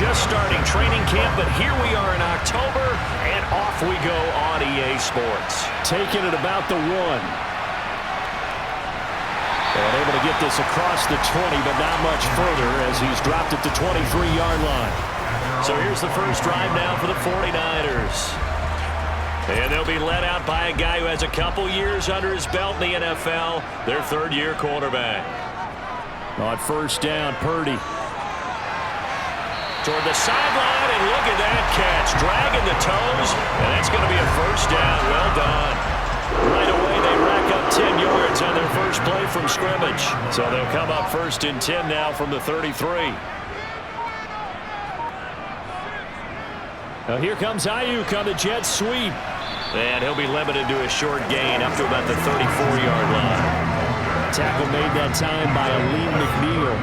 just starting training camp, but here we are in October, and off we go on EA Sports. Taking it about the 1. And able to get this across the 20, but not much further as he's dropped at the 23-yard line. So here's the first drive now for the 49ers. And they'll be led out by a guy who has a couple years under his belt in the NFL, their third-year quarterback. On first down, Purdy. Toward the sideline, and look at that catch. Dragging the toes, and that's going to be a first down. Well done. Right away, they rack up 10 yards on their first play from scrimmage. So they'll come up first and 10 now from the 33. Now here comes Ayuk on the jet sweep. And he'll be limited to a short gain up to about the 34-yard line. Tackle made that time by Aleem McNeil.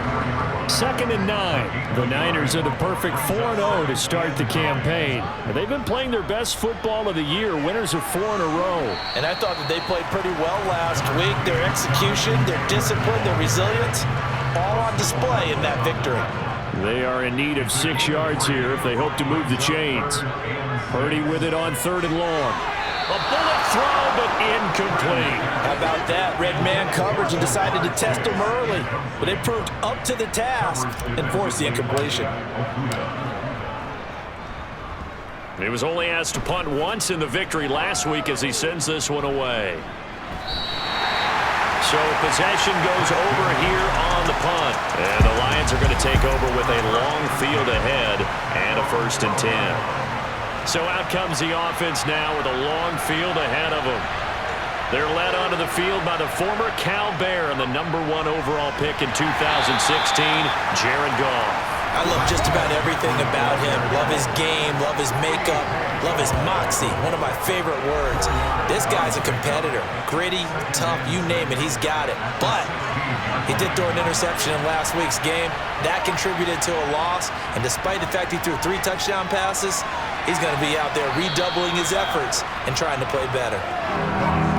2nd and 9. The Niners are the perfect 4-0 to start the campaign. They've been playing their best football of the year. Winners of 4 in a row. And I thought that they played pretty well last week. Their execution, their discipline, their resilience, all on display in that victory. They are in need of 6 yards here if they hope to move the chains. Purdy with it on 3rd and long. A bullet throw, but incomplete. How about that? Red man coverage and decided to test them early. But they proved up to the task and forced the incompletion. He was only asked to punt once in the victory last week as he sends this one away. So possession goes over here on the punt. And the Lions are going to take over with a long field ahead and a 1st and 10. So out comes the offense now with a long field ahead of them. They're led onto the field by the former Cal Bear and the #1 overall pick in 2016, Jared Goff. I love just about everything about him. Love his game, love his makeup, love his moxie. One of my favorite words. This guy's a competitor. Gritty, tough, you name it, he's got it. But he did throw an interception in last week's game. That contributed to a loss. And despite the fact he threw 3 touchdown passes, he's going to be out there redoubling his efforts and trying to play better.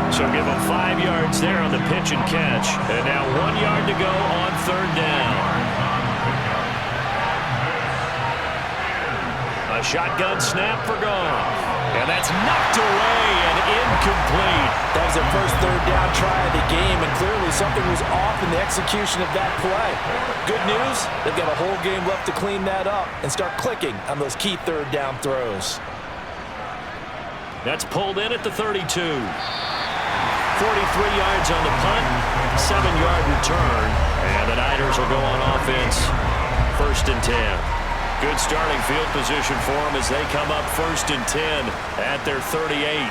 So give him 5 yards there on the pitch and catch. And now 1 yard to go on 3rd down. A shotgun snap for Goff. And that's knocked away and incomplete. That was their first 3rd down try of the game, and clearly something was off in the execution of that play. Good news, they've got a whole game left to clean that up and start clicking on those key 3rd down throws. That's pulled in at the 32. 43 yards on the punt, 7-yard return, and the Niners will go on offense, 1st and 10. Good starting field position for them as they come up 1st and 10 at their 38.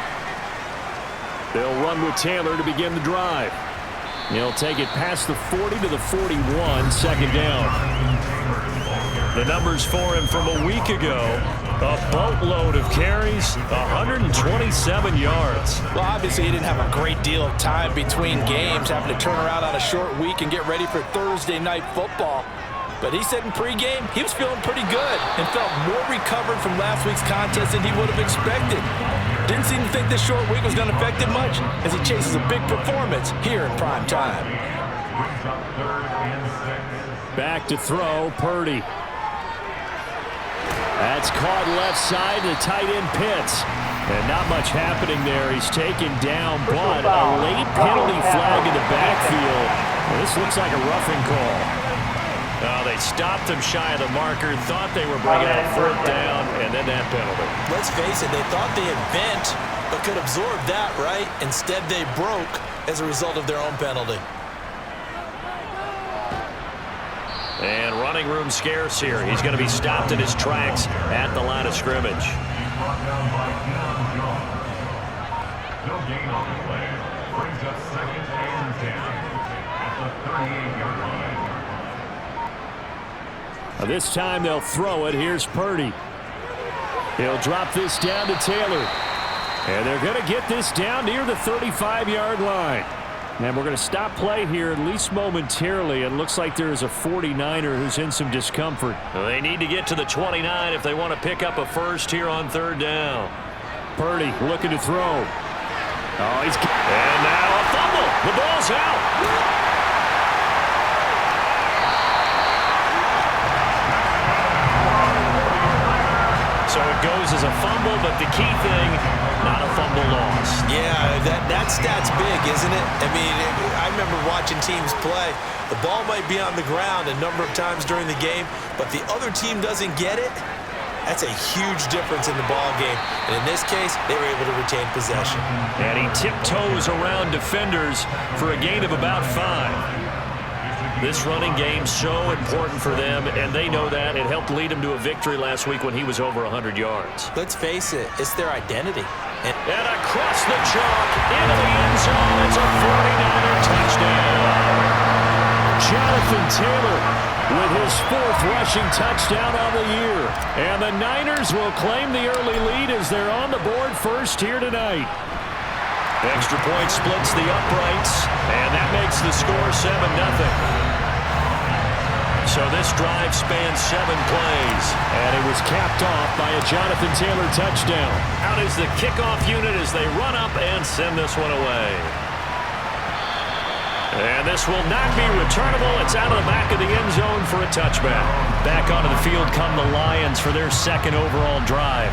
They'll run with Taylor to begin the drive. He'll take it past the 40 to the 41, 2nd down. The numbers for him from a week ago, a boatload of carries, 127 yards. Well, obviously he didn't have a great deal of time between games, having to turn around on a short week and get ready for Thursday night football. But he said in pregame he was feeling pretty good and felt more recovered from last week's contest than he would have expected. Didn't seem to think this short week was going to affect him much as he chases a big performance here in prime time. Back to throw, Purdy. That's caught left side to tight end Pitts. And not much happening there. He's taken down, but a late penalty flag in the backfield. Well, this looks like a roughing call. They stopped him shy of the marker, thought they were bringing out 4th down, and then that penalty. Let's face it, they thought they had bent, but could absorb that, right? Instead, they broke as a result of their own penalty. And running room scarce here. He's going to be stopped in his tracks at the line of scrimmage. No gain on the play. Brings up 2nd and 10 at the 38-yard line. This time they'll throw it. Here's Purdy. He'll drop this down to Taylor. And they're going to get this down near the 35-yard line. And we're going to stop play here at least momentarily. It looks like there is a 49er who's in some discomfort. They need to get to the 29 if they want to pick up a first here on 3rd down. Purdy looking to throw. Oh, he's... And now a fumble. The ball's out. So it goes as a fumble, but the key thing, not a fumble lost. Yeah, that stat's big, isn't it? I mean, I remember watching teams play. The ball might be on the ground a number of times during the game, but the other team doesn't get it. That's a huge difference in the ball game. And in this case, they were able to retain possession. And he tiptoes around defenders for a gain of about 5. This running game so important for them, and they know that. It helped lead them to a victory last week when he was over 100 yards. Let's face it, it's their identity. And across the chalk, into the end zone, it's a 49er touchdown. Jonathan Taylor with his 4th rushing touchdown on the year. And the Niners will claim the early lead as they're on the board first here tonight. Extra point splits the uprights, and that makes the score 7-0. So this drive spans 7 plays, and it was capped off by a Jonathan Taylor touchdown. Out is the kickoff unit as they run up and send this one away. And this will not be returnable. It's out of the back of the end zone for a touchback. Back onto the field come the Lions for their 2nd overall drive.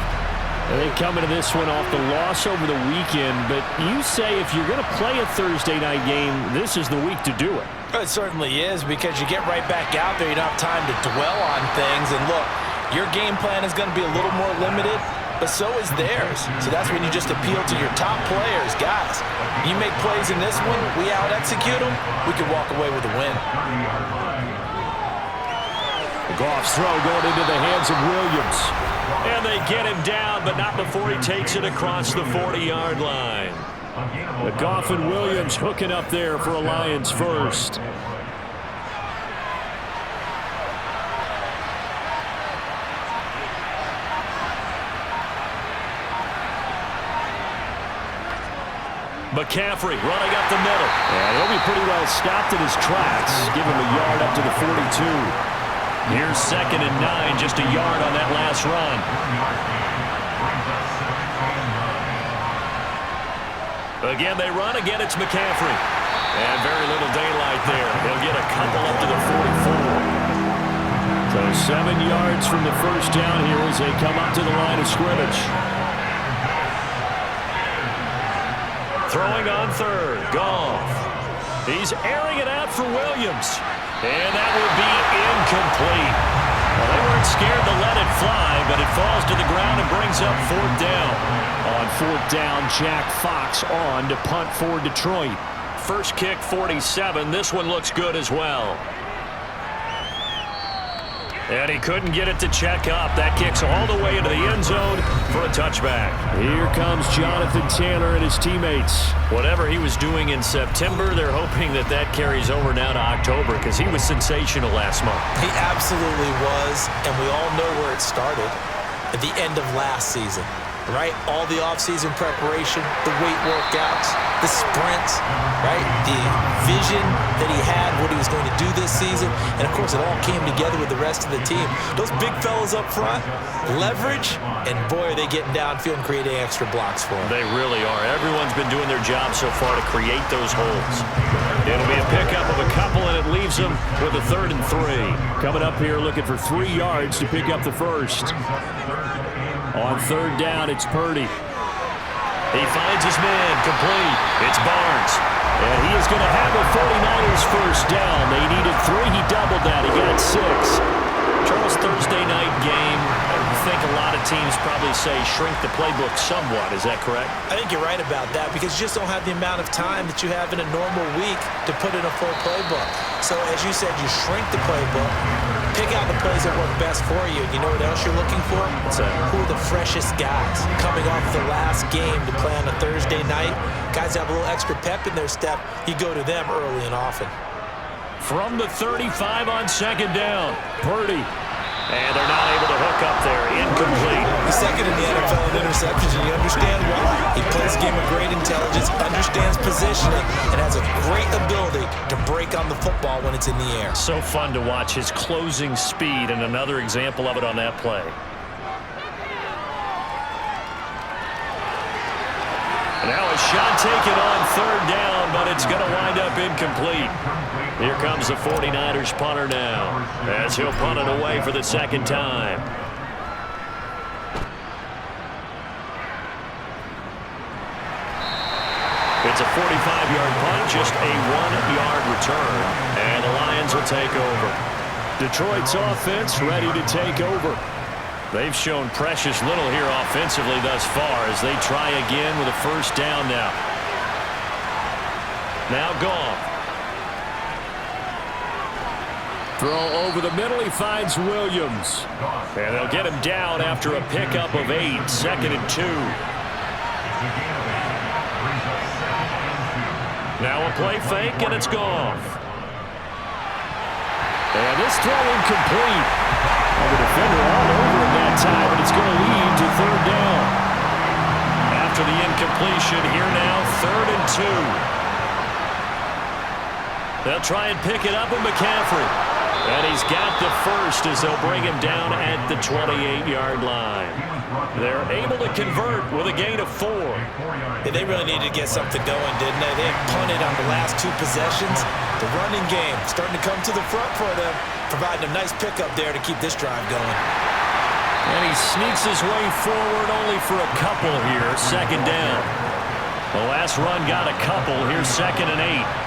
And they come into this one off the loss over the weekend, but you say if you're going to play a Thursday night game, this is the week to do it. It certainly is, because you get right back out there. You don't have time to dwell on things. And look, your game plan is going to be a little more limited, but so is theirs. So that's when you just appeal to your top players. Guys, you make plays in this one, we out-execute them, we can walk away with a win. Goff's throw going into the hands of Williams. And they get him down, but not before he takes it across the 40-yard line. Goff and Williams hooking up there for a Lions first. McCaffrey running up the middle. And he'll be pretty well stopped in his tracks. Give him a yard up to the 42. Here's 2nd and 9, just a yard on that last run. Again, they run. Again, it's McCaffrey. And very little daylight there. He'll get a couple up to the 44. So 7 yards from the first down here as they come up to the line of scrimmage. Throwing on 3rd, Goff. He's airing it out for Williams. And that will be incomplete. Well, they weren't scared to let it fly, but it falls to the ground and brings up 4th down. On 4th down, Jack Fox on to punt for Detroit. First kick, 47. This one looks good as well. And he couldn't get it to check up. That kicks all the way into the end zone for a touchback. Here comes Jonathan Taylor and his teammates. Whatever he was doing in September, they're hoping that that carries over now to October, because he was sensational last month. He absolutely was, and we all know where it started. At the end of last season, right? All the offseason preparation, the weight workouts, the sprints, right? The vision that he had, what he was going to do this season. And, of course, it all came together with the rest of the team. Those big fellas up front, leverage, and, boy, are they getting downfield and creating extra blocks for him. They really are. Everyone's been doing their job so far to create those holes. It'll be a pickup of a couple, and it leaves them with a 3rd and 3. Coming up here looking for 3 yards to pick up the first. On 3rd down, it's Purdy. He finds his man, complete. It's Barnes. And he is going to have the 49ers first down. They needed 3. He doubled that. He got 6. Charles, Thursday night game, I think a lot of teams probably say shrink the playbook somewhat. Is that correct? I think you're right about that, because you just don't have the amount of time that you have in a normal week to put in a full playbook. So, as you said, you shrink the playbook, pick out the plays that work best for you. You know what else you're looking for? Who are the freshest guys coming off the last game to play on a Thursday night? Guys have a little extra pep in their step. You go to them early and often. From the 35 on 2nd down, Purdy. And they're not able to hook up there. Incomplete. He's 2nd in the NFL in interceptions, and you understand why. He plays a game of great intelligence, understands positioning, and has a great ability to break on the football when it's in the air. So fun to watch his closing speed, and another example of it on that play. Now a shot taken on 3rd down, but it's going to wind up incomplete. Here comes the 49ers punter now, as he'll punt it away for the 2nd time. It's a 45-yard punt, just a 1-yard return, and the Lions will take over. Detroit's offense ready to take over. They've shown precious little here offensively thus far as they try again with a first down now. Now Goff. Throw over the middle. He finds Williams. And they'll get him down after a pickup of 8, 2nd and 2. Now a play fake, and it's Goff. And this throw incomplete. And the defender all over him that time, and it's going to lead to 3rd down. After the incompletion, here now, 3rd and 2. They'll try and pick it up with McCaffrey. And he's got the first as they'll bring him down at the 28-yard line. They're able to convert with a gain of 4. Yeah, they really needed to get something going, didn't they? They had punted on the last 2 possessions. The running game starting to come to the front for them, providing a nice pickup there to keep this drive going. And he sneaks his way forward only for a couple here, 2nd down. The last run got a couple. Here's 2nd and 8.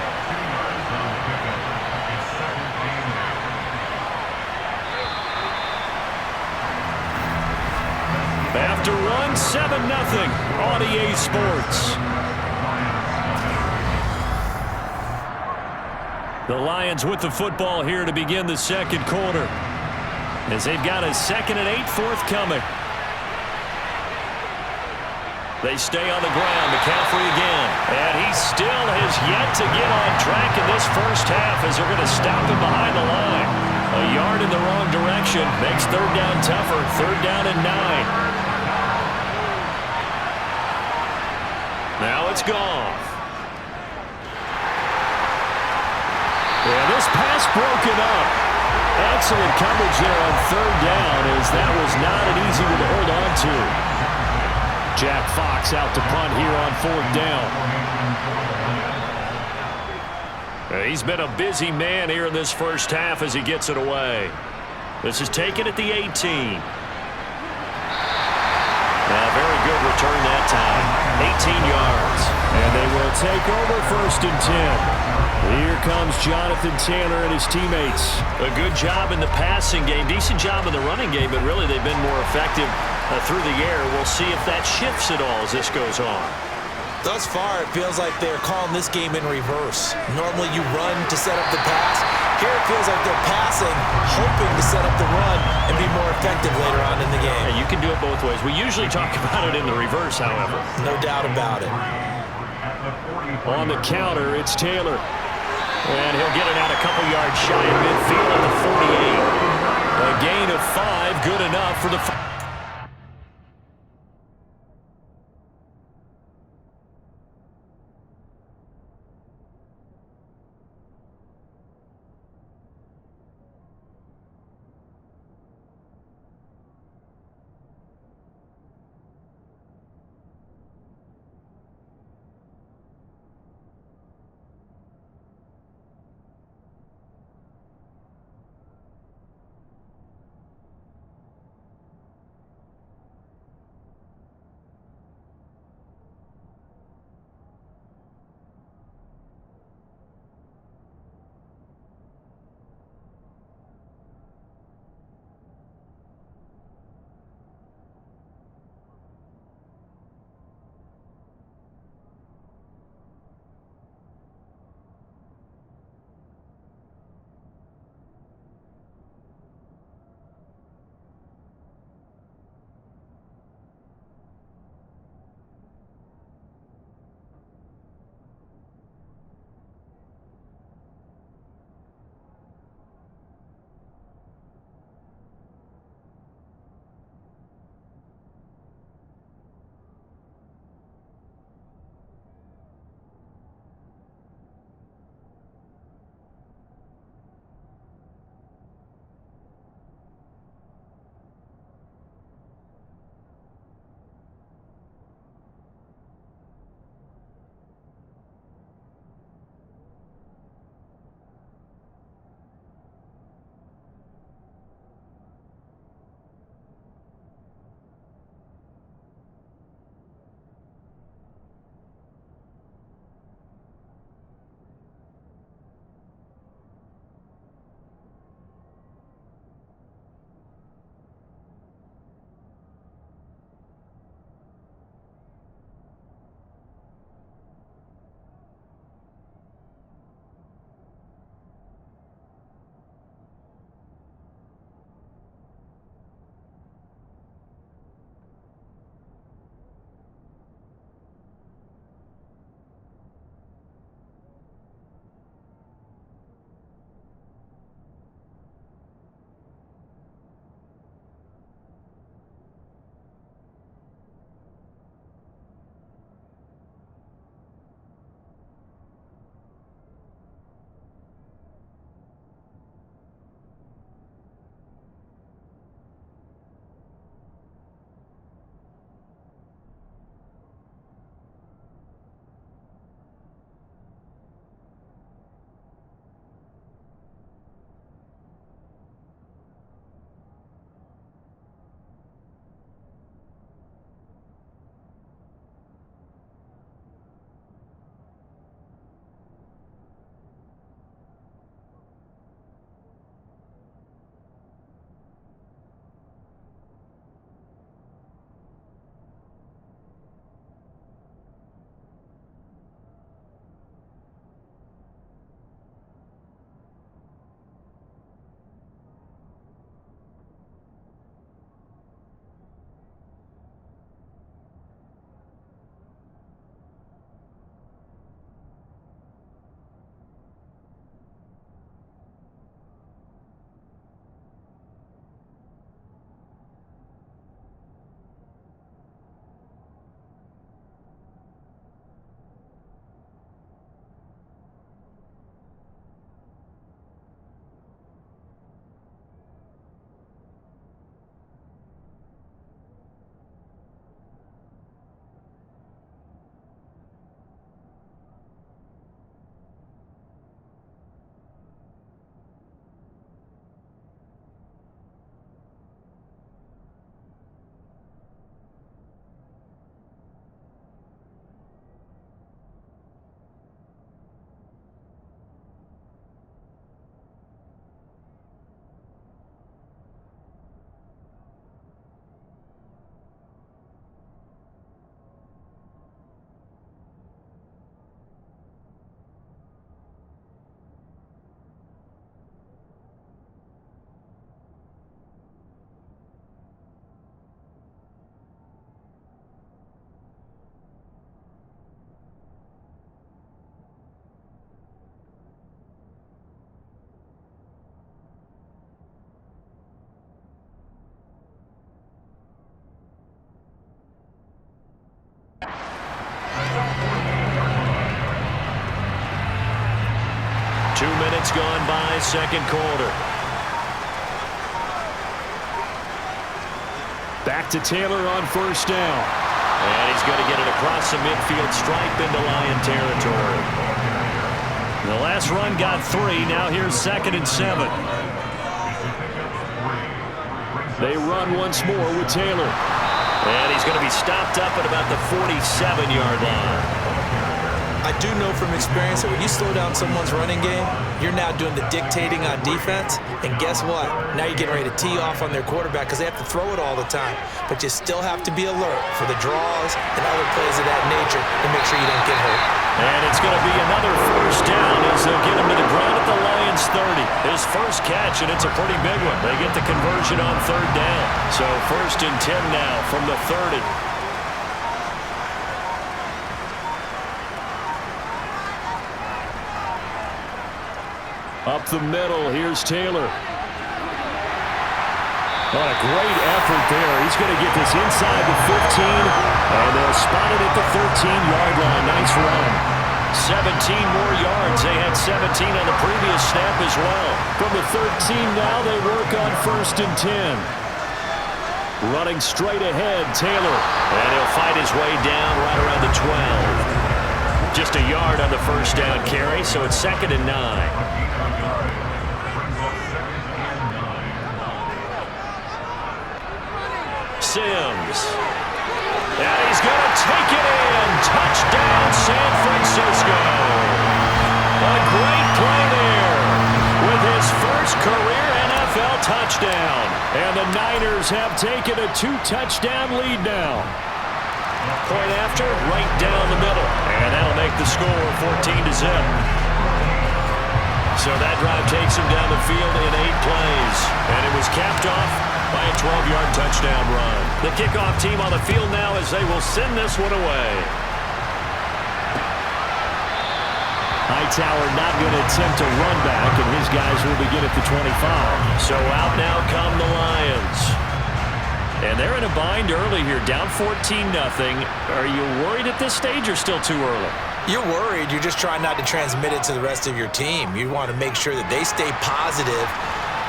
After one, 7-0, Audier Sports. The Lions with the football here to begin the 2nd quarter, as they've got a 2nd and 8 forthcoming. They stay on the ground. McCaffrey again. And he still has yet to get on track in this first half as they're going to stop him behind the line. A yard in the wrong direction makes 3rd down tougher. 3rd down and 9. Now it's Goff. Yeah, this pass broken up. Excellent coverage there on 3rd down, as that was not an easy one to hold on to. Jack Fox out to punt here on 4th down. He's been a busy man here in this first half as he gets it away. This is taken at the 18. Very good return that time. 18 yards. And they will take over 1st and 10. Here comes Jonathan Taylor and his teammates. A good job in the passing game. Decent job in the running game, but really they've been more effective through the air. We'll see if that shifts at all as this goes on. Thus far, it feels like they're calling this game in reverse. Normally you run to set up the pass. Here it feels like they're passing, hoping to set up the run and be more effective later on in the game. Yeah, you can do it both ways. We usually talk about it in the reverse, however. No doubt about it. On the counter, it's Taylor. And he'll get it out a couple yards shy of midfield at the 48. A gain of 5, good enough for the... 2 minutes gone by, second quarter. Back to Taylor on first down. And he's going to get it across the midfield stripe into Lion territory. The last run got 3. Now here's 2nd and 7. They run once more with Taylor. And he's going to be stopped up at about the 47-yard line. I do know from experience that when you slow down someone's running game, you're now doing the dictating on defense. And guess what? Now you're getting ready to tee off on their quarterback because they have to throw it all the time. But you still have to be alert for the draws and other plays of that nature to make sure you don't get hurt. And it's going to be another first down as they'll get him to the ground at the Lions 30. His first catch, and it's a pretty big one. They get the conversion on third down. So 1st and 10 now from the 30. Up the middle, here's Taylor. What a great effort there. He's going to get this inside the 15, and they'll spot it at the 13-yard line. Nice run. 17 more yards. They had 17 on the previous snap as well. From the 13 now, they work on 1st and 10. Running straight ahead, Taylor. And he'll fight his way down right around the 12. Just a yard on the first down carry, so it's 2nd and 9. Sims. And he's going to take it in. Touchdown, San Francisco. A great play there with his first career NFL touchdown. And the Niners have taken a 2-touchdown lead now. Point after, right down the middle. And that'll make the score 14-0. So that drive takes him down the field in 8 plays. And it was capped off by a 12-yard touchdown run. The kickoff team on the field now as they will send this one away. Hightower not going to attempt a run back, and his guys will begin at the 25. So out now come the Lions. And they're in a bind early here, down 14-0. Are you worried at this stage or still too early? You're worried. You're just trying not to transmit it to the rest of your team. You want to make sure that they stay positive,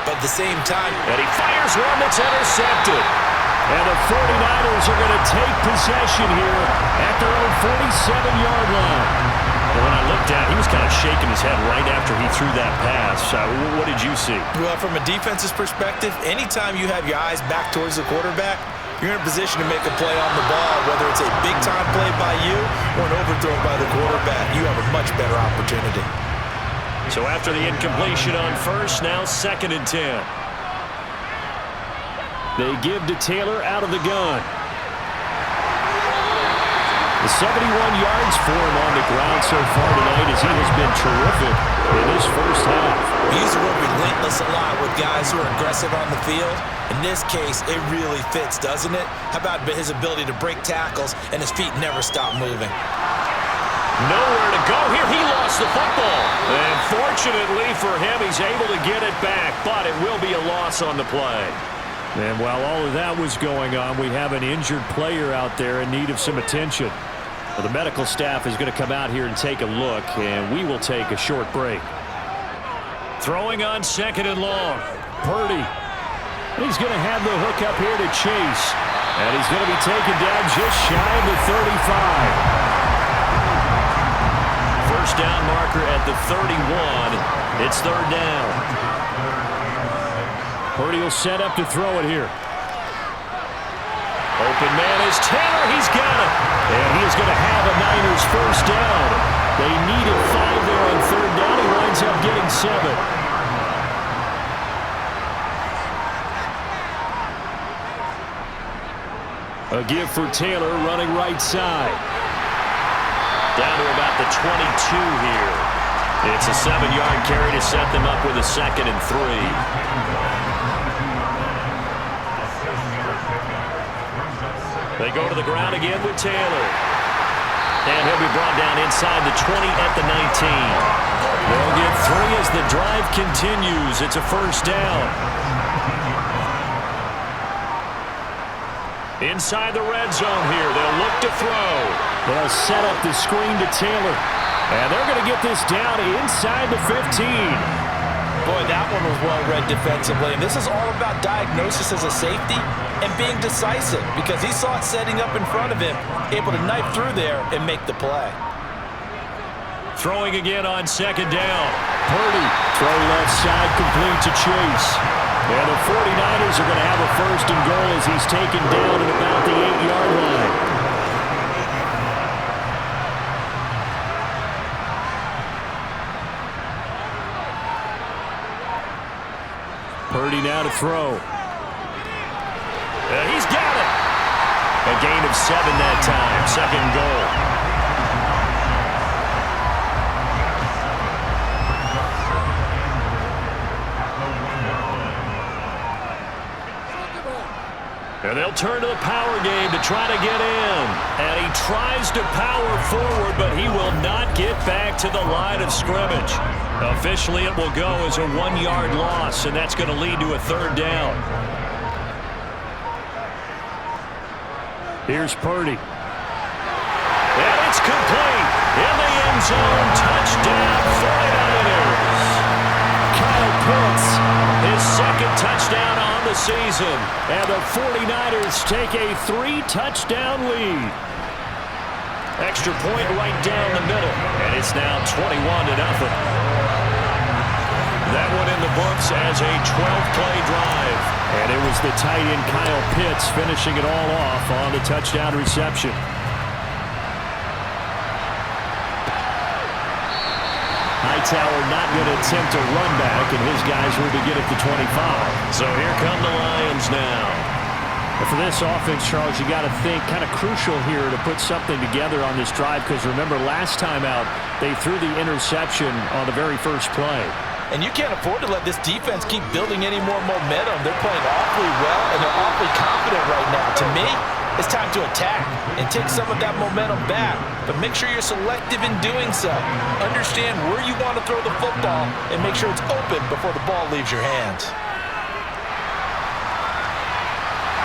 but at the same time. And he fires one that's intercepted. And the 49ers are going to take possession here at their own 47-yard line. And when I looked down, he was kind of shaking his head right after he threw that pass. What did you see? Well, from a defense's perspective, anytime you have your eyes back towards the quarterback, you're in a position to make a play on the ball, whether it's a big-time play by you or an overthrow by the quarterback. You have a much better opportunity. So after the incompletion on first, now 2nd and 10. They give to Taylor out of the gun. The 71 yards for him on the ground so far tonight as he has been terrific in his first half. We use the word relentless a lot with guys who are aggressive on the field. In this case, it really fits, doesn't it? How about his ability to break tackles and his feet never stop moving? Nowhere to go here. He lost the football. And fortunately for him, he's able to get it back, but it will be a loss on the play. And while all of that was going on, we have an injured player out there in need of some attention. Well, the medical staff is going to come out here and take a look, and we will take a short break. Throwing on 2nd and long. Purdy. He's going to have the hook up here to Chase. And he's going to be taken down just shy of the 35. First down marker at the 31. It's 3rd down. Purdy will set up to throw it here. Open man is Taylor. He's got it. And he is going to have a Niners first down. They needed 5 there on 3rd down. He winds up getting 7. A give for Taylor running right side. Down to about the 22 here. It's a 7-yard carry to set them up with a 2nd and 3. They go to the ground again with Taylor. And he'll be brought down inside the 20 at the 19. They'll get 3 as the drive continues. It's a first down. Inside the red zone here. They'll look to throw. They'll set up the screen to Taylor. And they're going to get this down inside the 15. Boy, that one was well read defensively. And this is all about diagnosis as a safety and being decisive because he saw it setting up in front of him, able to knife through there and make the play. Throwing again on second down. Purdy, throw left side, complete to Chase. And the 49ers are going to have a first and goal as he's taken down at about the 8-yard line. Purdy now to throw. He's got it. A gain of 7 that time. Second goal. And they'll turn to the power game to try to get in. And he tries to power forward, but he will not get back to the line of scrimmage. Officially, it will go as a 1-yard loss, and that's going to lead to a third down. Here's Purdy. And it's complete. In the end zone, touchdown, 49ers. Kyle Pitts, his second touchdown on the season. And the 49ers take a 3-touchdown lead. Extra point right down the middle. And it's now 21-0. That one in the books as a 12-play drive. And it was the tight end Kyle Pitts finishing it all off on the touchdown reception. Hightower not going to attempt a run back, and his guys will begin at the 25. So here come the Lions now. And for this offense, Charles, you got to think kind of crucial here to put something together on this drive because remember last time out they threw the interception on the very first play. And you can't afford to let this defense keep building any more momentum. They're playing awfully well, and they're awfully confident right now. To me, it's time to attack and take some of that momentum back. But make sure you're selective in doing so. Understand where you want to throw the football and make sure it's open before the ball leaves your hands.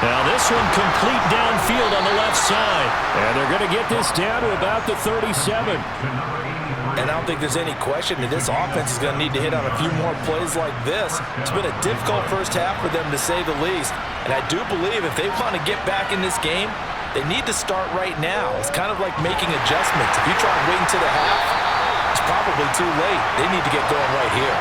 Now this one complete downfield on the left side. And they're going to get this down to about the 37. And I don't think there's any question that this offense is going to need to hit on a few more plays like this. It's been a difficult first half for them, to say the least. And I do believe if they want to get back in this game, they need to start right now. It's kind of like making adjustments. If you try and wait until the half, it's probably too late. They need to get going right here.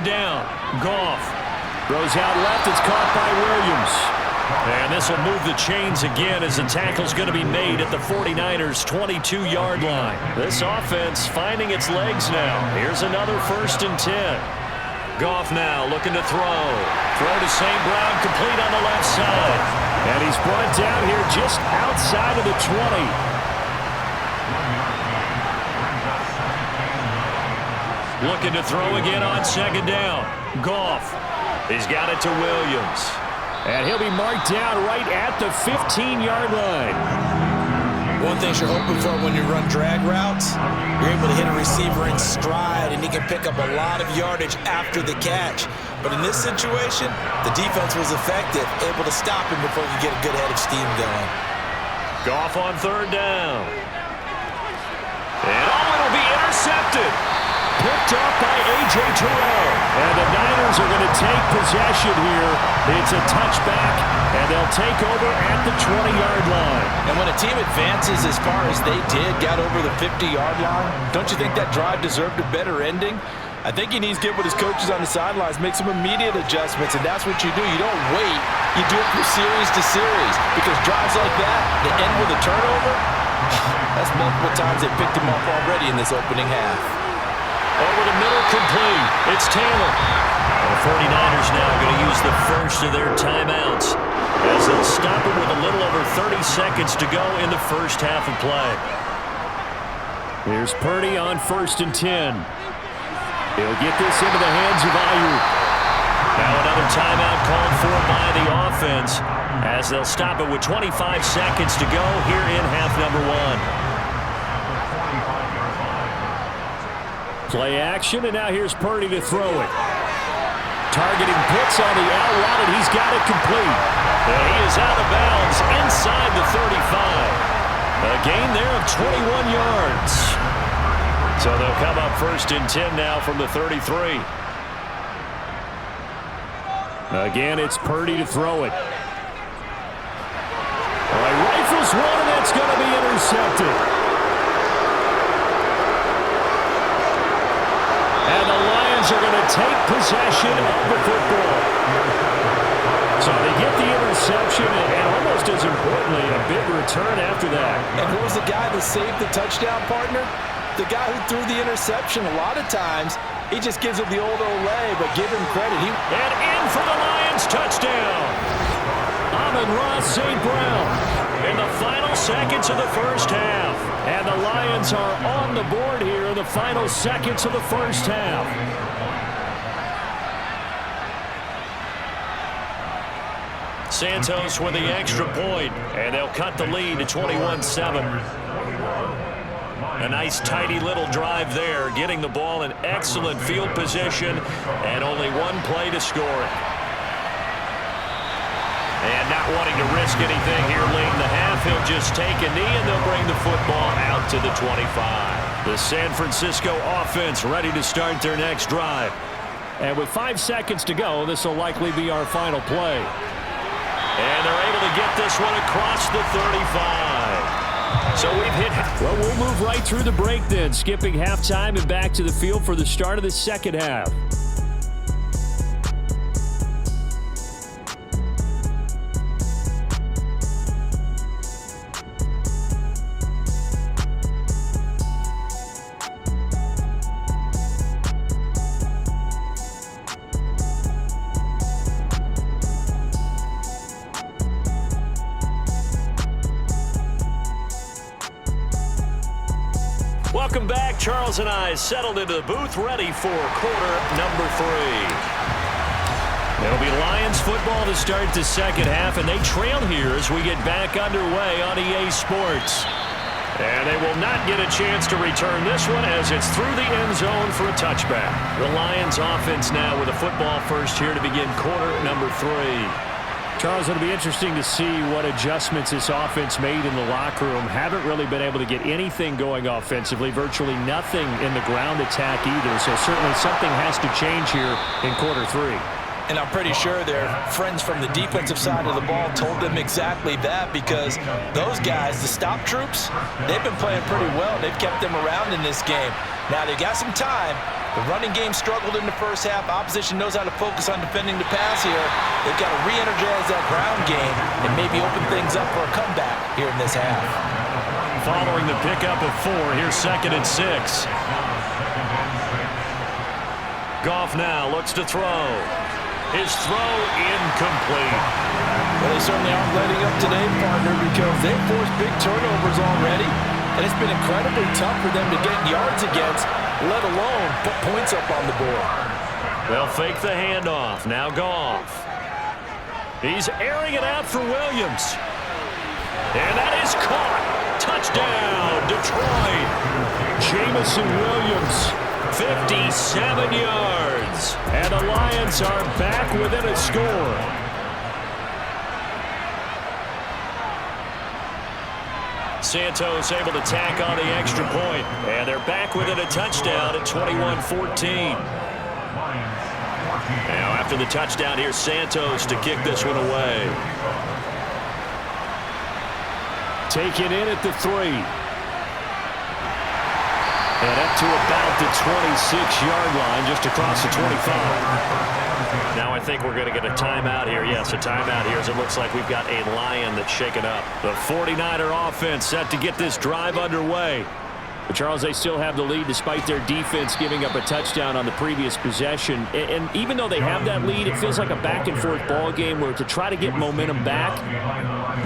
Down. Goff Throws out left. It's caught by Williams. And this will move the chains again as the tackle's going to be made at the 49ers' 22-yard line. This offense finding its legs now. Here's another 1st and 10. Goff now looking to throw. Throw to St. Brown, complete on the left side. And he's brought down here just outside of the 20. Looking to throw again on second down. Goff. He's got it to Williams. And he'll be marked down right at the 15-yard line. One thing you're hoping for when you run drag routes, you're able to hit a receiver in stride, and he can pick up a lot of yardage after the catch. But in this situation, the defense was effective, able to stop him before he could get a good head of steam going. Goff on third down. And it'll be intercepted. Picked up by A.J. Terrell. And the Niners are going to take possession here. It's a touchback, and they'll take over at the 20-yard line. And when a team advances as far as they did, got over the 50-yard line, don't you think that drive deserved a better ending? I think he needs to get with his coaches on the sidelines, make some immediate adjustments, and that's what you do. You don't wait. You do it from series to series, because drives like that, that end with a turnover, that's multiple times they picked him up already in this opening half. Over the middle, complete. It's Taylor. And the 49ers now going to use the first of their timeouts as they'll stop it with a little over 30 seconds to go in the first half of play. Here's Purdy on 1st and 10. He'll get this into the hands of Ayuk. Now another timeout called for by the offense as they'll stop it with 25 seconds to go here in half number 1. Play action, and now here's Purdy to throw it. Targeting Pitts on the out route, and he's got it complete. And he is out of bounds inside the 35. A gain there of 21 yards. So they'll come up 1st and 10 now from the 33. Again, it's Purdy to throw it. All right, rifles one, and that's going to be intercepted. And the Lions are going to take possession of the football. So they get the interception, and almost as importantly, a big return after that. And who was the guy that saved the touchdown, partner? The guy who threw the interception. A lot of times, he just gives it the old Olay, but give him credit. And in for the Lions touchdown. Amon-Ra St. Brown. In the final seconds of the first half. And the Lions are on the board here in the final seconds of the first half. Santos with the extra point, and they'll cut the lead to 21-7. A nice tidy little drive there, getting the ball in excellent field position, and only one play to score it. And not wanting to risk anything here late in the half, he'll just take a knee, and they'll bring the football out to the 25. The San Francisco offense ready to start their next drive. And with 5 seconds to go, this will likely be our final play. And they're able to get this one across the 35. So we've hit. Well, we'll move right through the break then, skipping halftime and back to the field for the start of the second half. Welcome back. Charles and I settled into the booth, ready for quarter number 3. It'll be Lions football to start the second half, and they trail here as we get back underway on EA Sports. And they will not get a chance to return this one as it's through the end zone for a touchback. The Lions offense now with a football first here to begin quarter number 3. Charles, it'll be interesting to see what adjustments this offense made in the locker room. Haven't really been able to get anything going offensively, virtually nothing in the ground attack either. So certainly something has to change here in quarter 3. And I'm pretty sure their friends from the defensive side of the ball told them exactly that, because those guys, the stop troops, they've been playing pretty well. They've kept them around in this game. Now they got some time. The running game struggled in the first half. Opposition knows how to focus on defending the pass here. They've got to re-energize that ground game and maybe open things up for a comeback here in this half. Following the pickup of 4, here's 2nd and 6. Goff now looks to throw. His throw incomplete. Well, they certainly aren't letting up today, partner, because they've forced big turnovers already, and it's been incredibly tough for them to get yards against, let alone put points up on the board. They'll fake the handoff. Now Goff. He's airing it out for Williams. And that is caught. Touchdown, Detroit. Jamison Williams. 57 yards. And the Lions are back within a score. Santos able to tack on the extra point. And they're back within a touchdown at 21-14. Now after the touchdown, here's Santos to kick this one away. Taken in at the 3. And up to about the 26-yard line, just across the 25. Now I think we're going to get a timeout here. Yes, a timeout here as it looks like we've got a Lion that's shaken up. The 49er offense set to get this drive underway. But Charles, they still have the lead despite their defense giving up a touchdown on the previous possession. And even though they have that lead, it feels like a back-and-forth ball game where to try to get momentum back,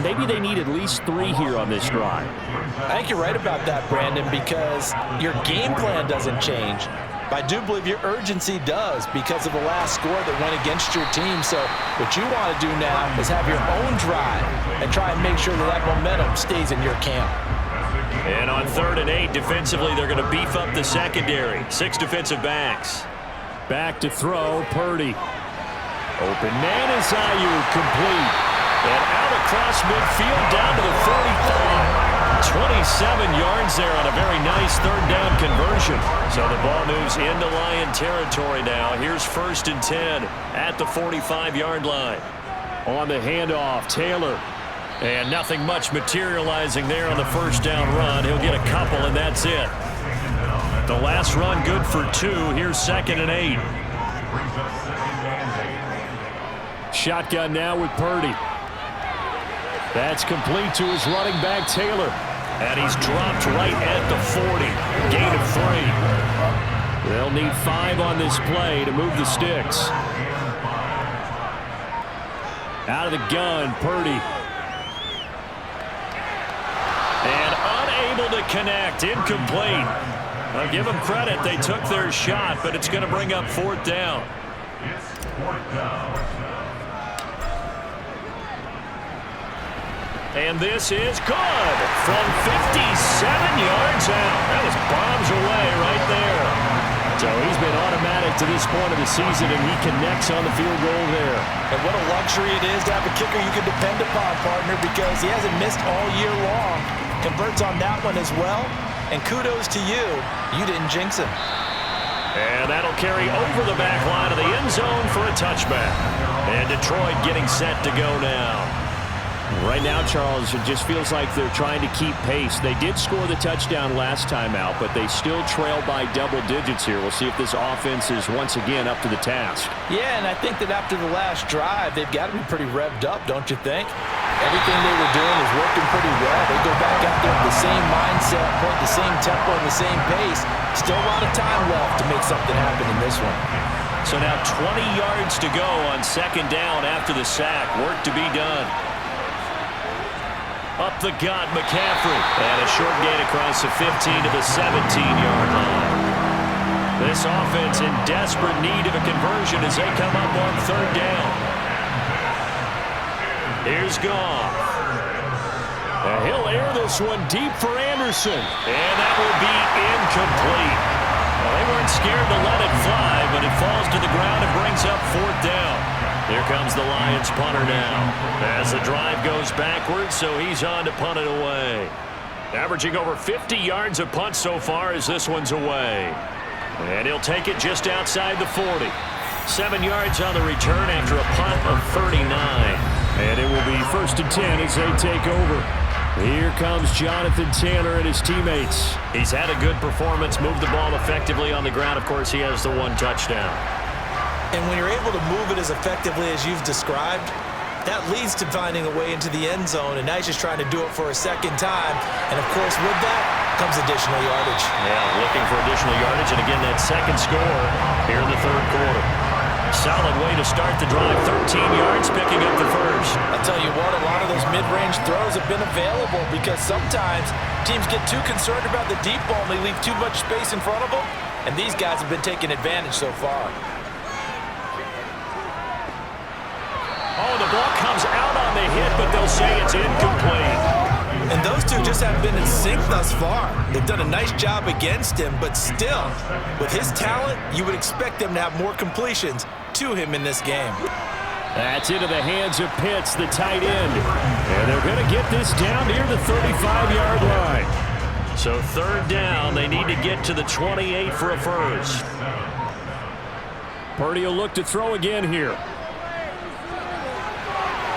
maybe they need at least 3 here on this drive. I think you're right about that, Brandon, because your game plan doesn't change. But I do believe your urgency does because of the last score that went against your team. So what you want to do now is have your own drive and try and make sure that momentum stays in your camp. And on 3rd and 8, defensively, they're going to beef up the secondary. 6 defensive backs. Back to throw, Purdy. Open man is Ayuk, complete. And out across midfield down to the 45. 27 yards there on a very nice 3rd down conversion. So the ball moves into Lion territory now. Here's 1st and 10 at the 45-yard line. On the handoff, Taylor. And nothing much materializing there on the 1st down run. He'll get a couple, and that's it. The last run good for 2. Here's 2nd and 8. Shotgun now with Purdy. That's complete to his running back, Taylor. And he's dropped right at the 40. Gain of 3. They'll need 5 on this play to move the sticks. Out of the gun, Purdy. And unable to connect. Incomplete. I'll give them credit. They took their shot, but it's going to bring up 4th down. It's 4th down. And this is good from 57 yards out. That was bombs away right there. So he's been automatic to this point of the season, and he connects on the field goal there. And what a luxury it is to have a kicker you can depend upon, partner, because he hasn't missed all year long. Converts on that one as well. And kudos to you. You didn't jinx him. And that'll carry over the back line of the end zone for a touchback. And Detroit getting set to go now. Right now, Charles, it just feels like they're trying to keep pace. They did score the touchdown last time out, but they still trail by double digits here. We'll see if this offense is once again up to the task. Yeah, and I think that after the last drive, they've got to be pretty revved up, don't you think? Everything they were doing is working pretty well. They go back out there with the same mindset, point the same tempo, and the same pace. Still a lot of time left to make something happen in this one. So now 20 yards to go on 2nd down after the sack. Work to be done. Up the gut, McCaffrey. And a short gain across the 15 to the 17-yard line. This offense in desperate need of a conversion as they come up on 3rd down. Here's Goff. And he'll air this one deep for Anderson. And that will be incomplete. Well, they weren't scared to let it fly, but it falls to the ground and brings up 4th down. Here comes the Lions punter now. As the drive goes backwards, so he's on to punt it away. Averaging over 50 yards a punt so far as this one's away. And he'll take it just outside the 40. 7 yards on the return after a punt of 39. And it will be 1st and 10 as they take over. Here comes Jonathan Taylor and his teammates. He's had a good performance, moved the ball effectively on the ground. Of course, he has the 1 touchdown. And when you're able to move it as effectively as you've described, that leads to finding a way into the end zone, and now he's just trying to do it for a 2nd time. And, of course, with that comes additional yardage. Yeah, looking for additional yardage, and again, that 2nd score here in the 3rd quarter. Solid way to start the drive. 13 yards, picking up the 1st. I'll tell you what, a lot of those mid-range throws have been available because sometimes teams get too concerned about the deep ball and they leave too much space in front of them, and these guys have been taking advantage so far. Oh, the ball comes out on the hit, but they'll say it's incomplete. And those two just haven't been in sync thus far. They've done a nice job against him, but still, with his talent, you would expect them to have more completions to him in this game. That's into the hands of Pitts, the tight end. And they're going to get this down near the 35-yard line. So 3rd down, they need to get to the 28 for a 1st. Purdy will look to throw again here.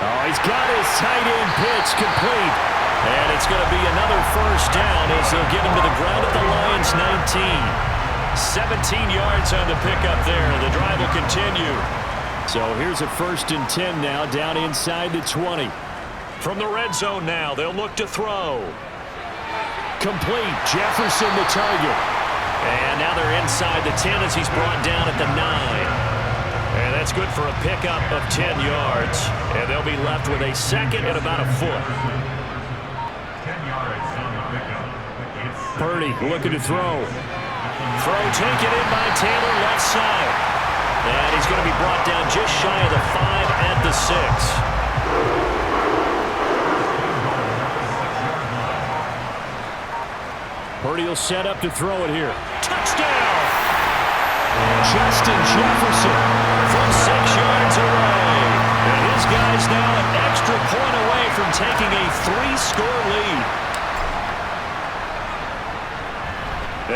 Oh, he's got his tight end pitch complete. And it's going to be another 1st down as they'll get him to the ground at the Lions 19. 17 yards on the pickup there. The drive will continue. So here's a 1st and 10 now down inside the 20. From the red zone now, they'll look to throw. Complete. Jefferson the target. And now they're inside the 10 as he's brought down at the 9. And that's good for a pickup of 10 yards. And they'll be left with a 2nd and about a foot. 10 yards on the pickup. Purdy looking to throw. Throw taken in by Taylor, left side. And he's going to be brought down just shy of the 5 at the 6. Purdy will set up to throw it here. Touchdown! Justin Jefferson from 6 yards away. And his guy's now an extra point away from taking a 3-score lead.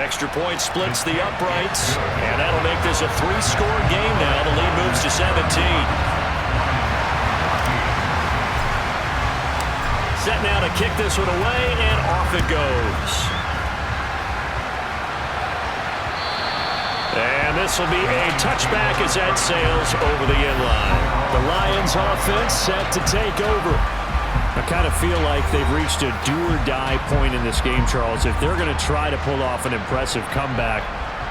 Extra point splits the uprights, and that'll make this a 3-score game now. The lead moves to 17. Set now to kick this one away, and off it goes. And this will be a touchback as that sails over the end line. The Lions offense set to take over. I kind of feel like they've reached a do-or-die point in this game, Charles. If they're going to try to pull off an impressive comeback,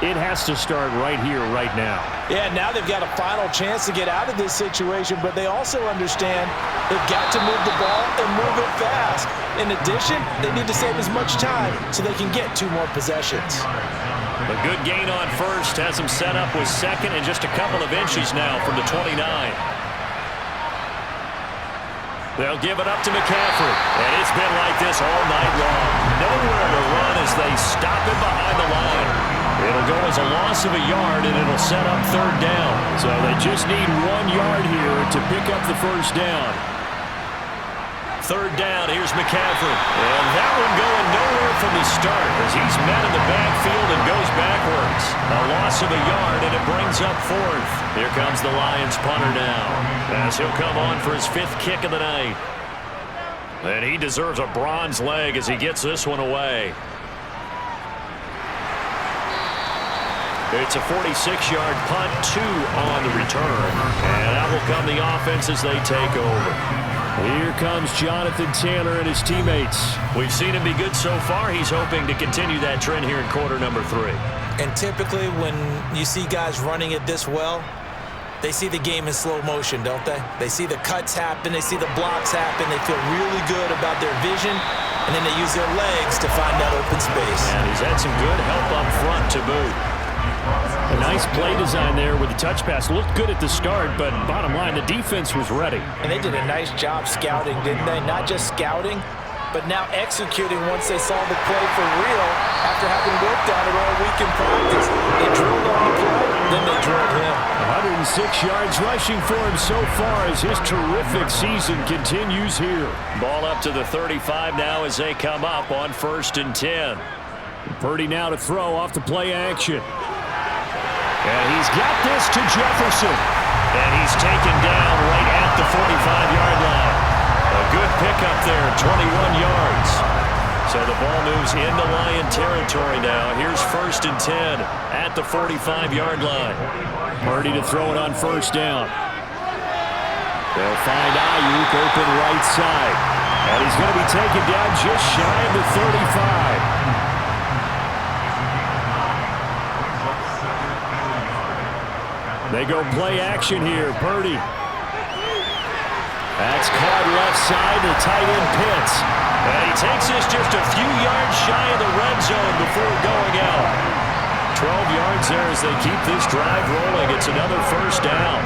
it has to start right here, right now. Yeah, now they've got a final chance to get out of this situation, but they also understand they've got to move the ball and move it fast. In addition, they need to save as much time so they can get 2 more possessions. A good gain on first has them set up with second and just a couple of inches now from the 29. They'll give it up to McCaffrey, and it's been like this all night long. Nowhere to run as they stop him behind the line. It'll go as a loss of a yard, and it'll set up 3rd down. So they just need 1 yard here to pick up the 1st down. 3rd down, here's McCaffrey. And that one going nowhere from the start as he's met in the backfield and goes backwards. A loss of a yard, and it brings up 4th. Here comes the Lions punter now, as he'll come on for his 5th kick of the night. And he deserves a bronze leg as he gets this one away. It's a 46-yard punt, 2 on the return. And out will come the offense as they take over. Here comes Jonathan Taylor and his teammates. We've seen him be good so far. He's hoping to continue that trend here in quarter number 3. And typically when you see guys running it this well, they see the game in slow motion, don't they? They see the cuts happen. They see the blocks happen. They feel really good about their vision. And then they use their legs to find that open space. And he's had some good help up front to boot. A nice play design there with the touch pass. Looked good at the start, but bottom line, the defense was ready. And they did a nice job scouting, didn't they? Not just scouting, but now executing once they saw the play for real after having worked on it all week in practice. They drilled on the play, then they drilled him. 106 yards rushing for him so far as his terrific season continues here. Ball up to the 35 now as they come up on 1st and 10. Purdy now to throw off the play action. And he's got this to Jefferson. And he's taken down right at the 45-yard line. A good pickup there, 21 yards. So the ball moves into Lion territory now. Here's 1st and 10 at the 45-yard line. Purdy to throw it on 1st down. They'll find Ayuk open right side. And he's going to be taken down just shy of the 35. They go play action here. Purdy. That's caught left side. The tight end Pitts. And he takes this just a few yards shy of the red zone before going out. 12 yards there as they keep this drive rolling. It's another 1st down.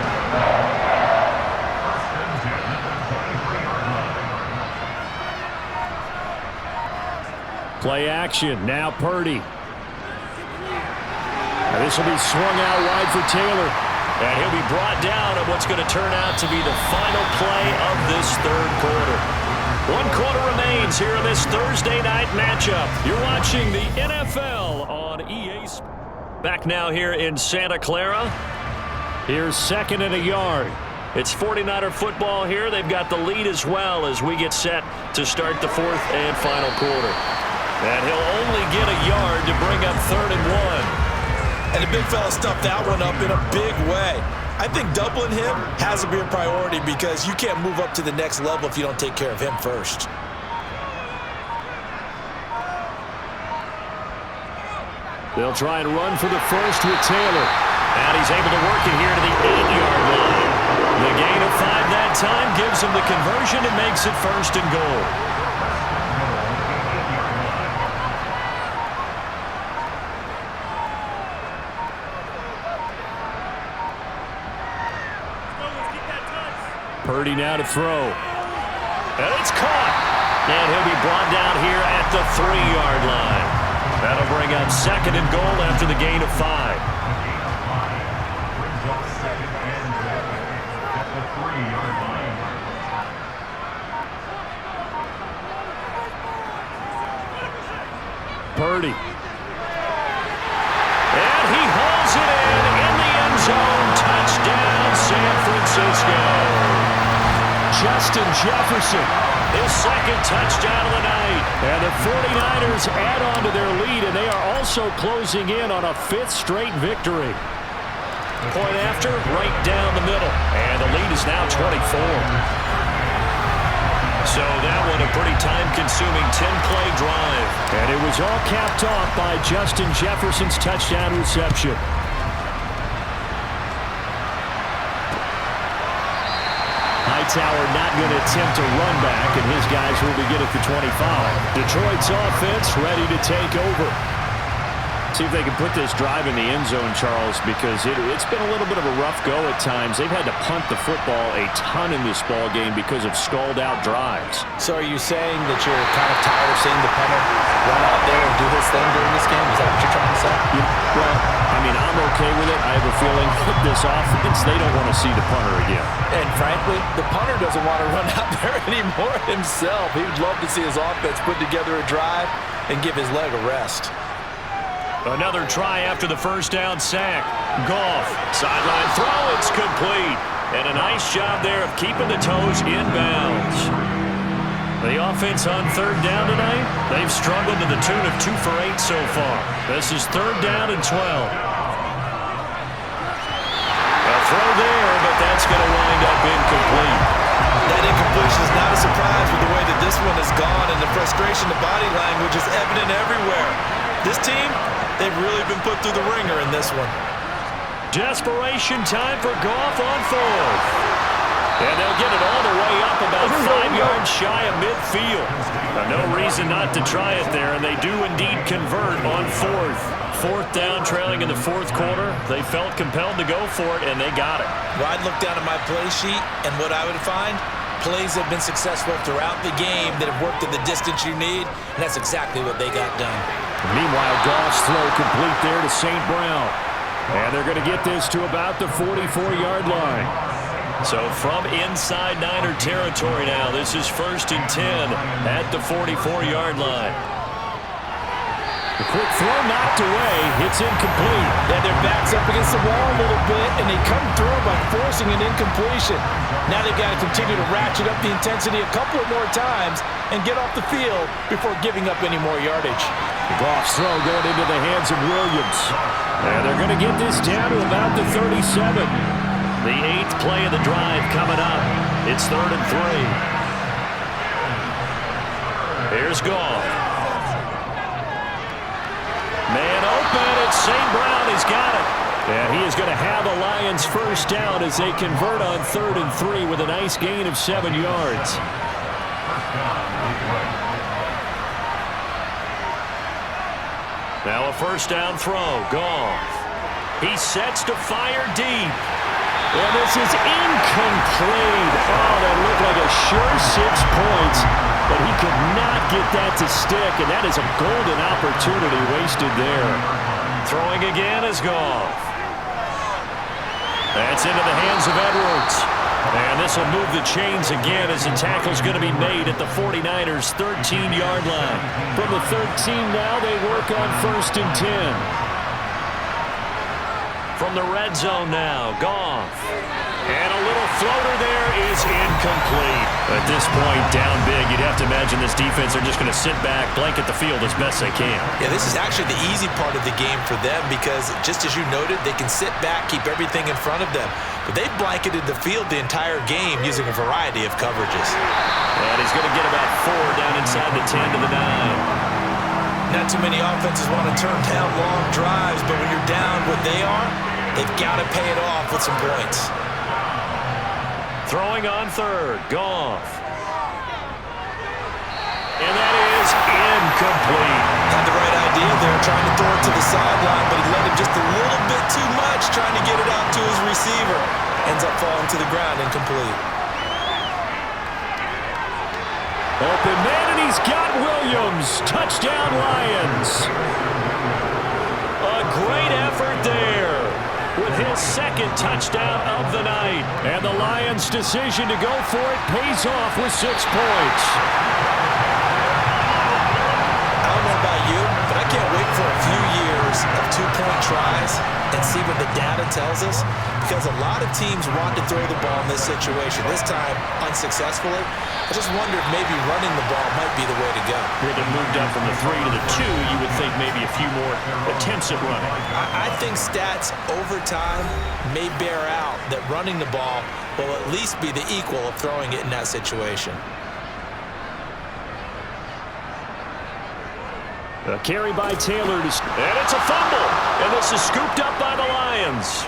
Play action. Now Purdy. And this will be swung out wide for Taylor. And he'll be brought down at what's going to turn out to be the final play of this 3rd quarter. 1 quarter remains here in this Thursday night matchup. You're watching the NFL on EA Sports. Back now here in Santa Clara. Here's 2nd and a yard. It's 49er football here. They've got the lead as well as we get set to start the 4th and final quarter. And he'll only get a yard to bring up 3rd and 1. And the big fella stuffed that one up in a big way. I think doubling him has to be a priority because you can't move up to the next level if you don't take care of him first. They'll try and run for the 1st with Taylor. And he's able to work it here to the 8-yard line. The gain of 5 that time gives him the conversion and makes it 1st and goal. Purdy now to throw. And it's caught. And he'll be brought down here at the 3-yard line. That'll bring up 2nd and goal after the gain of 5. Brings up 2nd and 10 at the 3-yard line. Purdy. And he hauls it in the end zone. Touchdown, San Francisco. Justin Jefferson. His 2nd touchdown of the night. And the 49ers add on to their lead, and they are also closing in on a 5th straight victory. Point after, right down the middle. And the lead is now 24. So that one a pretty time-consuming 10-play drive. And it was all capped off by Justin Jefferson's touchdown reception. Hightower not going to attempt a run back, and his guys will begin at the 25. Detroit's offense ready to take over. See if they can put this drive in the end zone, Charles, because it's been a little bit of a rough go at times. They've had to punt the football a ton in this ball game because of stalled-out drives. So are you saying that you're kind of tired of seeing the punter run out there and do his thing during this game? Is that what you're trying to say? Well, I mean, I'm okay with it. I have a feeling with this offense, they don't want to see the punter again. And frankly, the punter doesn't want to run out there anymore himself. He would love to see his offense put together a drive and give his leg a rest. Another try after the first down sack. Goff, sideline throw, it's complete. And a nice job there of keeping the toes in bounds. The offense on 3rd down tonight, they've struggled to the tune of 2 for 8 so far. This is 3rd down and 12. A throw there, but that's going to wind up incomplete. That incompletion is not a surprise with the way that this one has gone, and the frustration, the body language is evident everywhere. This team, they've really been put through the ringer in this one. Desperation time for Goff on 4th. And they'll get it all the way up about 5 yards shy of midfield. No reason not to try it there, and they do indeed convert on 4th. 4th down, trailing in the 4th quarter. They felt compelled to go for it, and they got it. Well, I'd look down at my play sheet, and what I would find, plays have been successful throughout the game that have worked at the distance you need, and that's exactly what they got done. Meanwhile, Goff's throw complete there to St. Brown. And they're going to get this to about the 44-yard line. So from inside Niner territory now, this is 1st and 10 at the 44-yard line. The quick throw knocked away. It's incomplete. And their back's up against the wall a little bit, and they come through by forcing an incompletion. Now they've got to continue to ratchet up the intensity a couple of more times and get off the field before giving up any more yardage. Goff's throw going into the hands of Williams. And they're going to get this down to about the 37. The 8th play of the drive coming up. It's 3rd and 3. Here's Goff. Man open, it's St. Brown. He's got it. And he is going to have a Lions first down as they convert on 3rd and 3 with a nice gain of 7 yards. Now a first down throw. Goff. He sets to fire deep. And this is incomplete. Oh, that looked like a sure 6 points. But he could not get that to stick, and that is a golden opportunity wasted there. Throwing again is Goff. That's into the hands of Edwards. And this will move the chains again as the tackle's going to be made at the 49ers' 13-yard line. From the 13 now, they work on 1st and 10. From the red zone now, Goff. And a little floater there is incomplete. At this point, down big, you'd have to imagine this defense are just going to sit back, blanket the field as best they can. Yeah, this is actually the easy part of the game for them because, just as you noted, they can sit back, keep everything in front of them. But they've blanketed the field the entire game using a variety of coverages. And he's going to get about 4 down inside the 10 to the 9. Not too many offenses want to turn down long drives, but when you're down what they are, they've got to pay it off with some points. Throwing on 3rd, Goff. And that is incomplete. Had the right idea there, trying to throw it to the sideline, but he let him just a little bit too much, trying to get it out to his receiver. Ends up falling to the ground, incomplete. Open man, and he's got Williams. Touchdown, Lions. A great effort there with his second touchdown of the night. And the Lions' decision to go for it pays off with 6 points. I don't know about you, but I can't wait for a few years of 2-point tries and see what the data tells us, because a lot of teams want to throw the ball in this situation. This time, unsuccessfully. I just wonder if maybe running the ball might be the way to go. With it moved up from the 3 to the 2, you would think maybe a few more attempts at running. I think stats over time may bear out that running the ball will at least be the equal of throwing it in that situation. A carry by Taylor. And it's a fumble. And this is scooped up by the Lions.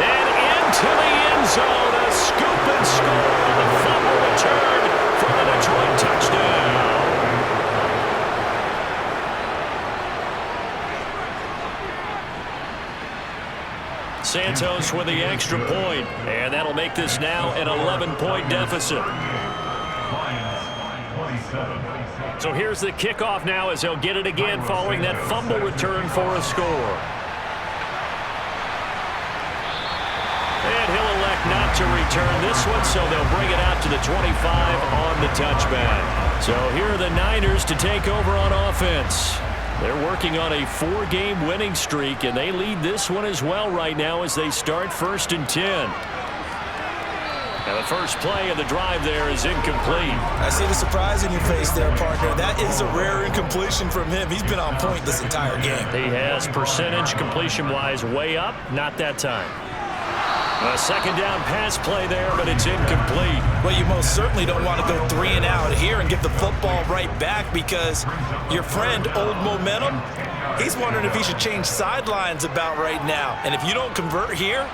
And into the end zone, a scoop and score. The fumble return for the Detroit touchdown. Santos with the extra point. And that'll make this now an 11-point deficit. So here's the kickoff now as they'll get it again following that fumble return for a score. And he'll elect not to return this one, so they'll bring it out to the 25 on the touchback. So here are the Niners to take over on offense. They're working on a 4-game winning streak, and they lead this one as well right now as they start 1st and 10. Now the first play of the drive there is incomplete. I see the surprise in your face there, partner. That is a rare incompletion from him. He's been on point this entire game. He has percentage completion-wise way up. Not that time. A second down pass play there, but it's incomplete. Well, you most certainly don't want to go 3 and out here and get the football right back, because your friend, Old Momentum, he's wondering if he should change sidelines about right now. And if you don't convert here,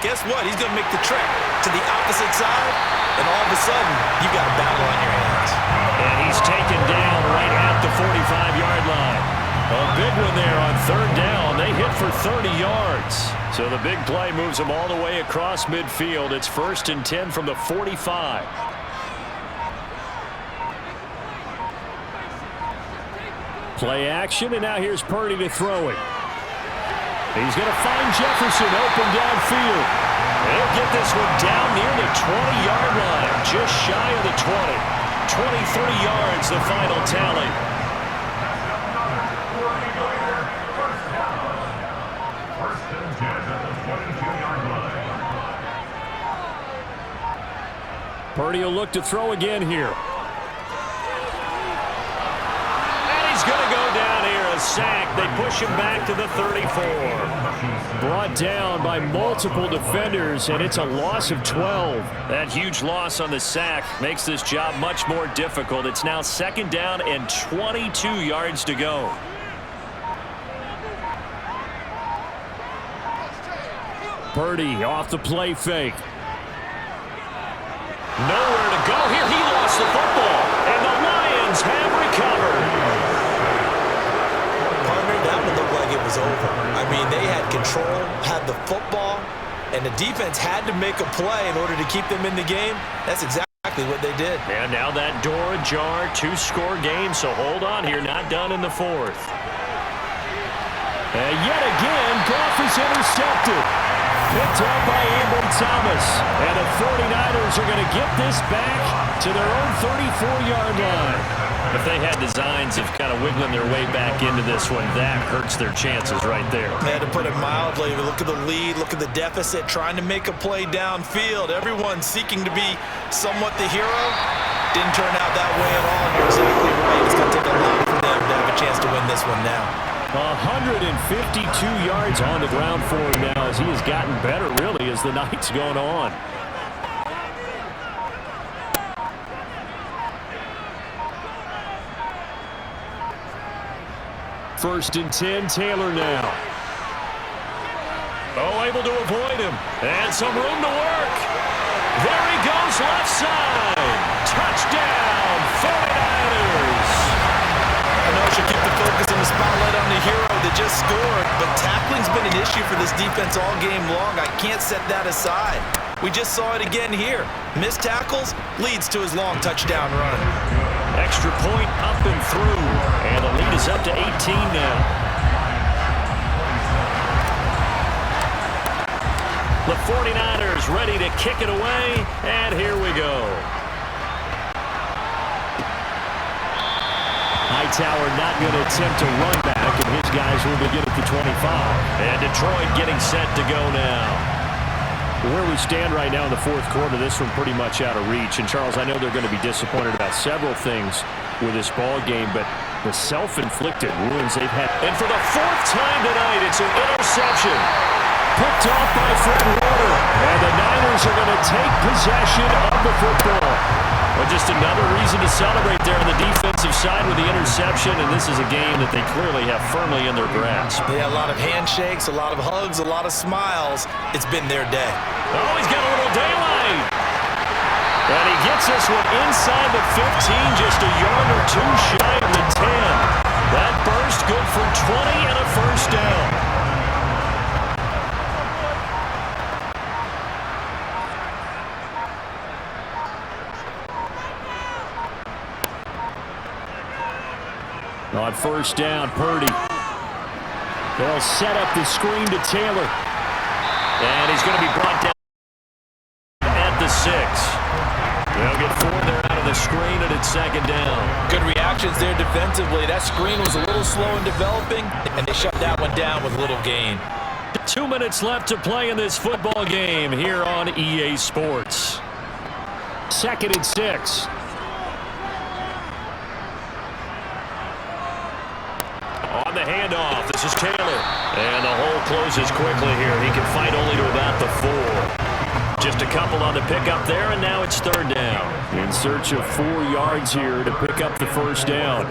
guess what? He's going to make the trek to the opposite side, and all of a sudden, you've got a battle on your hands. And he's taken down right at the 45-yard line. A big one there on 3rd down. They hit for 30 yards. So the big play moves them all the way across midfield. It's 1st and 10 from the 45. Play action, and now here's Purdy to throw it. He's going to find Jefferson open downfield. They'll get this one down near the 20-yard line, just shy of the 20. 23 yards, the final tally. Purdy will look to throw again here. And he's going to go down here, a sack. They push him back to the 34. Brought down by multiple defenders, and it's a loss of 12. That huge loss on the sack makes this job much more difficult. It's now 2nd down and 22 yards to go. Purdy off the play fake. Nowhere to go here. He lost the football, and the Lions have recovered. Partner, that one looked like it was over. I mean, they had control, had the football, and the defense had to make a play in order to keep them in the game. That's exactly what they did. And now that door ajar, 2-score game, so hold on here. Not done in the 4th. And yet again, Goff is intercepted. Picked up by Ambry Thomas. And the 49ers are going to get this back to their own 34-yard line. If they had designs of kind of wiggling their way back into this one, that hurts their chances right there. They had to put it mildly. Look at the lead, look at the deficit, trying to make a play downfield. Everyone seeking to be somewhat the hero. Didn't turn out that way at all. You're exactly right. It's going to take a lot for them to have a chance to win this one now. 152 yards on the ground for him now as he has gotten better, really, as the night's gone on. First and 10, Taylor now. Oh, able to avoid him. And some room to work. There he goes, left side. Touchdown, 49ers. I know I should keep the focus and the spotlight on the hero that just scored, but tackling's been an issue for this defense all game long. I can't set that aside. We just saw it again here. Missed tackles leads to his long touchdown run. Extra point up and through. And the lead is up to 18 now. The 49ers ready to kick it away. And here we go. Hightower not going to attempt to run back, and his guys will begin at the 25. And Detroit getting set to go now. Where we stand right now in the fourth quarter, this one pretty much out of reach. And, Charles, I know they're going to be disappointed about several things with this ball game, but the self-inflicted wounds they've had. And for the fourth time tonight, it's an interception. Picked off by Fred Warner. And the Niners are going to take possession of the football. Well, just another reason to celebrate there on the defensive side with the interception, and this is a game that they clearly have firmly in their grasp. Yeah, a lot of handshakes, a lot of hugs, a lot of smiles. It's been their day. Oh, he's got a little daylight. And he gets this one inside the 15, just a yard or two shy of the 10. That burst good for 20 and a first down. On first down, Purdy. They'll set up the screen to Taylor. And he's going to be brought down at the 6. They'll get 4 there out of the screen, and it's second down. Good reactions there defensively. That screen was a little slow in developing, and they shut that one down with little gain. 2 minutes left to play in this football game here on EA Sports. Second and 6. On the handoff, this is Taylor. And the hole closes quickly here. He can fight only to about the 4. Just a couple on the pickup there, and now it's third down. In search of 4 yards here to pick up the first down.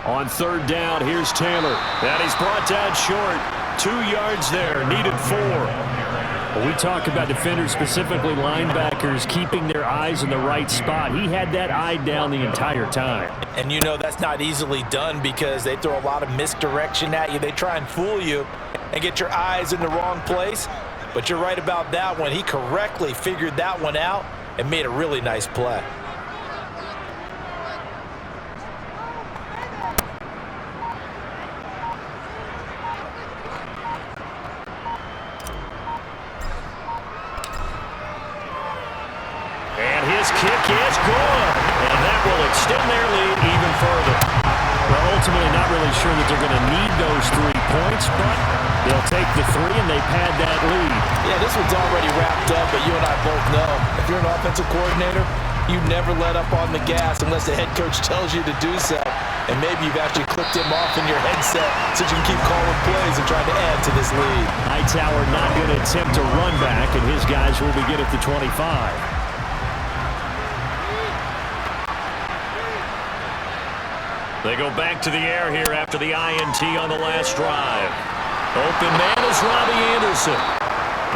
On third down, here's Taylor. And he's brought down short. 2 yards there, needed 4. Well, we talk about defenders, specifically linebackers, keeping their eyes in the right spot. He had that eye down the entire time. And you know that's not easily done because they throw a lot of misdirection at you. They try and fool you and get your eyes in the wrong place. But you're right about that one. He correctly figured that one out and made a really nice play. Kick is good, and that will extend their lead even further. Well, ultimately not really sure that they're going to need those 3 points, but they'll take the 3 and they pad that lead. Yeah, this one's already wrapped up, but you and I both know if you're an offensive coordinator, you never let up on the gas unless the head coach tells you to do so. And maybe you've actually clicked him off in your headset so you can keep calling plays and trying to add to this lead. Hightower not going to attempt to run back, and his guys will begin at the 25. They go back to the air here after the INT on the last drive. Open man is Robbie Anderson.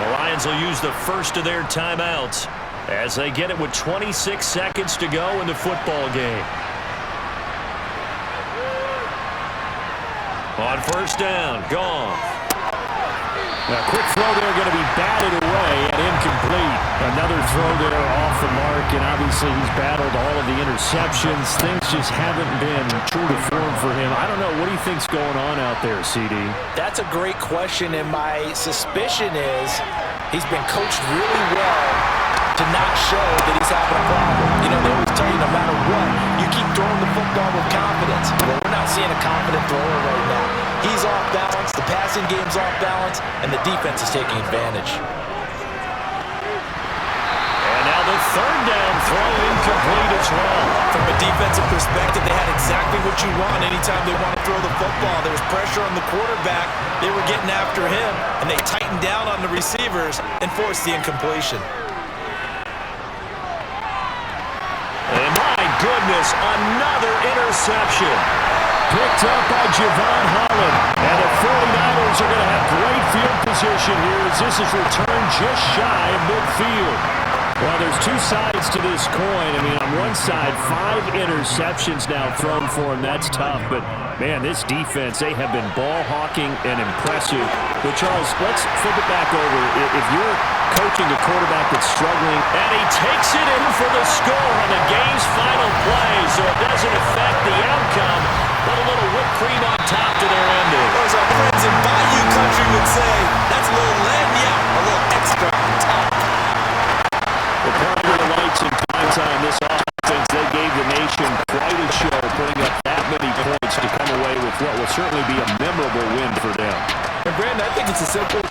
The Lions will use the first of their timeouts as they get it with 26 seconds to go in the football game. On first down, Goff. Now, quick throw there going to be batted away and incomplete. Another throw there off the mark, and obviously he's battled all of the interceptions. Things just haven't been true to form for him. I don't know. What do you think's going on out there, CD? That's a great question, and my suspicion is he's been coached really well to not show that he's having a problem. You know, they always tell you no matter what, you keep throwing the football with confidence. Well, we're not seeing a confident thrower right now. He's off balance, the passing game's off balance, and the defense is taking advantage. And now the third down throw incomplete as well. From a defensive perspective, they had exactly what you want anytime they want to throw the football. There was pressure on the quarterback. They were getting after him, and they tightened down on the receivers and forced the incompletion. And my goodness, another interception. Picked up by Javon Holland. And the 49ers are going to have great field position here as this is returned just shy of midfield. Well, there's two sides to this coin. I mean, on one side, 5 interceptions now thrown for him. That's tough. But, man, this defense, they have been ball hawking and impressive. But, Charles, let's flip it back over. If you're coaching a quarterback that's struggling, and he takes it in for the score on the game's final play, so it doesn't affect the outcome, but a little whipped cream on top to their ending. As our friends in Bayou Country would say, that's a little lagniappe, a little extra on top. the part of the lights in prime time, this offense, they gave the nation quite a show, putting up that many points to come away with what will certainly be a memorable win for them. And Brandon, I think it's as simple